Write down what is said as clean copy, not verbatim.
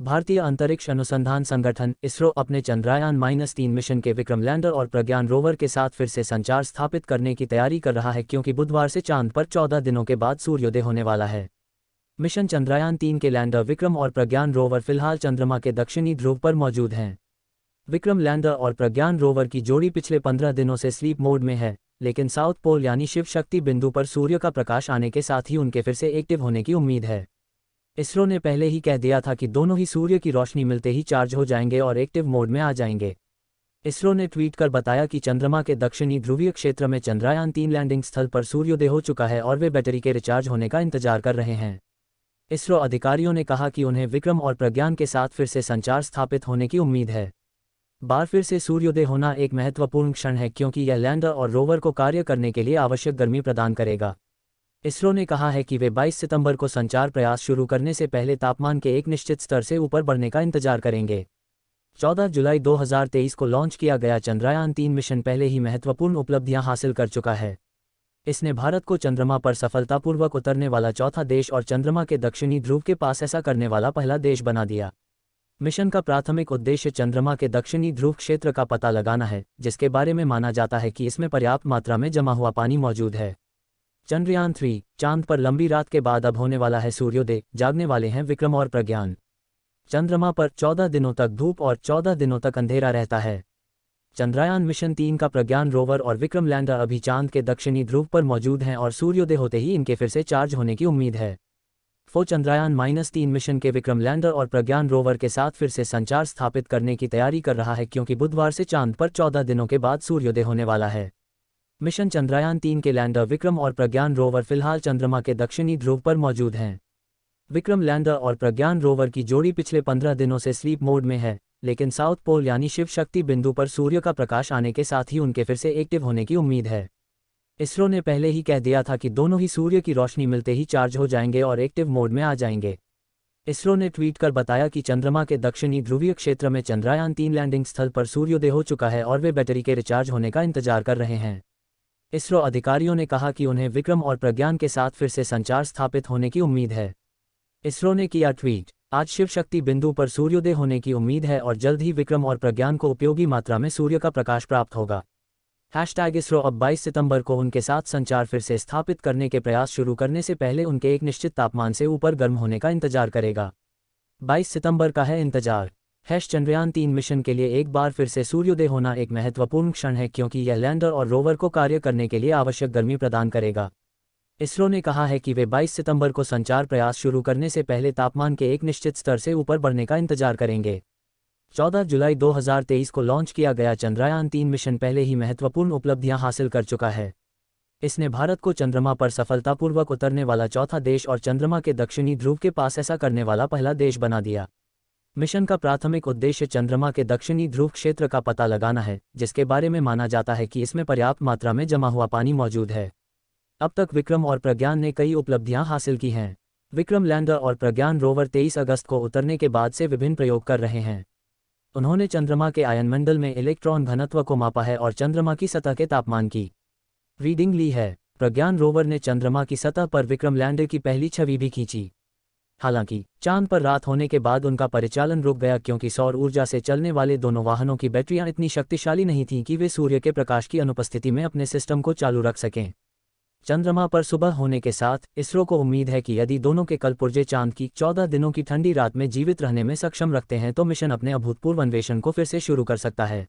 भारतीय अंतरिक्ष अनुसंधान संगठन इसरो अपने चंद्रयान-3 मिशन के विक्रम लैंडर और प्रज्ञान रोवर के साथ फिर से संचार स्थापित करने की तैयारी कर रहा है, क्योंकि बुधवार से चांद पर 14 दिनों के बाद सूर्योदय होने वाला है। मिशन चंद्रयान-3 के लैंडर विक्रम और प्रज्ञान रोवर फिलहाल चंद्रमा के दक्षिणी ध्रुव पर मौजूद हैं। विक्रम लैंडर और प्रज्ञान रोवर की जोड़ी पिछले 15 दिनों से स्लीप मोड में है, लेकिन साउथ पोल यानी शिव शक्ति बिंदु पर सूर्य का प्रकाश आने के साथ ही उनके फिर से एक्टिव होने की उम्मीद है। इसरो ने पहले ही कह दिया था कि दोनों ही सूर्य की रोशनी मिलते ही चार्ज हो जाएंगे और एक्टिव मोड में आ जाएंगे। इसरो ने ट्वीट कर बताया कि चंद्रमा के दक्षिणी ध्रुवीय क्षेत्र में चंद्रयान-3 लैंडिंग स्थल पर सूर्योदय हो चुका है और वे बैटरी के रिचार्ज होने का इंतजार कर रहे हैं। इसरो अधिकारियों ने कहा कि उन्हें विक्रम और प्रज्ञान के साथ फिर से संचार स्थापित होने की उम्मीद है। बार फिर से सूर्योदय होना एक महत्वपूर्ण क्षण है, क्योंकि यह लैंडर और रोवर को कार्य करने के लिए आवश्यक गर्मी प्रदान करेगा। इसरो ने कहा है कि वे 22 सितंबर को संचार प्रयास शुरू करने से पहले तापमान के एक निश्चित स्तर से ऊपर बढ़ने का इंतजार करेंगे। 14 जुलाई 2023 को लॉन्च किया गया चंद्रयान-3 मिशन पहले ही महत्वपूर्ण उपलब्धियां हासिल कर चुका है। इसने भारत को चंद्रमा पर सफलतापूर्वक उतरने वाला चौथा देश और चंद्रमा के दक्षिणी ध्रुव के पास ऐसा करने वाला पहला देश बना दिया। मिशन का प्राथमिक उद्देश्य चंद्रमा के दक्षिणी ध्रुव क्षेत्र का पता लगाना है, जिसके बारे में माना जाता है कि इसमें पर्याप्त मात्रा में जमा हुआ पानी मौजूद है। चंद्रयान-3 चांद पर लंबी रात के बाद अब होने वाला है सूर्योदय, जागने वाले हैं विक्रम और प्रज्ञान। चंद्रमा पर 14 दिनों तक धूप और 14 दिनों तक अंधेरा रहता है। चंद्रयान मिशन 3 का प्रज्ञान रोवर और विक्रम लैंडर अभी चांद के दक्षिणी ध्रुव पर मौजूद हैं और सूर्योदय होते ही इनके फिर से चार्ज होने की उम्मीद है। चंद्रयान-3 मिशन के विक्रम लैंडर और प्रज्ञान रोवर के साथ फिर से संचार स्थापित करने की तैयारी कर रहा है, क्योंकि बुधवार से चांद पर 14 दिनों के बाद सूर्योदय होने वाला है। मिशन चंद्रयान-3 के लैंडर विक्रम और प्रज्ञान रोवर फिलहाल चंद्रमा के दक्षिणी ध्रुव पर मौजूद हैं। विक्रम लैंडर और प्रज्ञान रोवर की जोड़ी पिछले 15 दिनों से स्लीप मोड में है, लेकिन साउथ पोल यानी शिव शक्ति बिंदु पर सूर्य का प्रकाश आने के साथ ही उनके फिर से एक्टिव होने की उम्मीद है। इसरो ने पहले ही कह दिया था कि दोनों ही सूर्य की रोशनी मिलते ही चार्ज हो जाएंगे और एक्टिव मोड में आ जाएंगे। इसरो ने ट्वीट कर बताया कि चंद्रमा के दक्षिणी ध्रुवीय क्षेत्र में चंद्रयान-3 लैंडिंग स्थल पर सूर्योदय हो चुका है और वे बैटरी के रिचार्ज होने का इंतजार कर रहे हैं। इसरो अधिकारियों ने कहा कि उन्हें विक्रम और प्रज्ञान के साथ फिर से संचार स्थापित होने की उम्मीद है। इसरो ने किया ट्वीट, आज शिव शक्ति बिंदु पर सूर्योदय होने की उम्मीद है और जल्द ही विक्रम और प्रज्ञान को उपयोगी मात्रा में सूर्य का प्रकाश प्राप्त होगा। #इसरो अब 22 सितंबर को उनके साथ संचार फिर से स्थापित करने के प्रयास शुरू करने से पहले उनके एक निश्चित तापमान से ऊपर गर्म होने का इंतजार करेगा। 22 सितंबर का है इंतजार। चंद्रयान-3 मिशन के लिए एक बार फिर से सूर्योदय होना एक महत्वपूर्ण क्षण है, क्योंकि यह लैंडर और रोवर को कार्य करने के लिए आवश्यक गर्मी प्रदान करेगा। इसरो ने कहा है कि वे 22 सितंबर को संचार प्रयास शुरू करने से पहले तापमान के एक निश्चित स्तर से ऊपर बढ़ने का इंतजार करेंगे। 14 जुलाई 2023 को लॉन्च किया गया चंद्रयान-3 मिशन पहले ही महत्वपूर्ण उपलब्धियां हासिल कर चुका है। इसने भारत को चंद्रमा पर सफलतापूर्वक उतरने वाला चौथा देश और चंद्रमा के दक्षिणी ध्रुव के पास ऐसा करने वाला पहला देश बना दिया। मिशन का प्राथमिक उद्देश्य चंद्रमा के दक्षिणी ध्रुव क्षेत्र का पता लगाना है, जिसके बारे में माना जाता है कि इसमें पर्याप्त मात्रा में जमा हुआ पानी मौजूद है। अब तक विक्रम और प्रज्ञान ने कई उपलब्धियां हासिल की हैं। विक्रम लैंडर और प्रज्ञान रोवर 23 अगस्त को उतरने के बाद से विभिन्न प्रयोग कर रहे हैं। उन्होंने चंद्रमा के आयनमंडल में इलेक्ट्रॉन घनत्व को मापा है और चंद्रमा की सतह के तापमान की रीडिंग ली है। प्रज्ञान रोवर ने चंद्रमा की सतह पर विक्रम लैंडर की पहली छवि भी खींची। हालांकि चांद पर रात होने के बाद उनका परिचालन रुक गया, क्योंकि सौर ऊर्जा से चलने वाले दोनों वाहनों की बैटरियां इतनी शक्तिशाली नहीं थीं कि वे सूर्य के प्रकाश की अनुपस्थिति में अपने सिस्टम को चालू रख सकें। चंद्रमा पर सुबह होने के साथ इसरो को उम्मीद है कि यदि दोनों के कलपुर्जे चांद की 14 दिनों की ठंडी रात में जीवित रहने में सक्षम रखते हैं तो मिशन अपने अभूतपूर्व अन्वेषण को फिर से शुरू कर सकता है।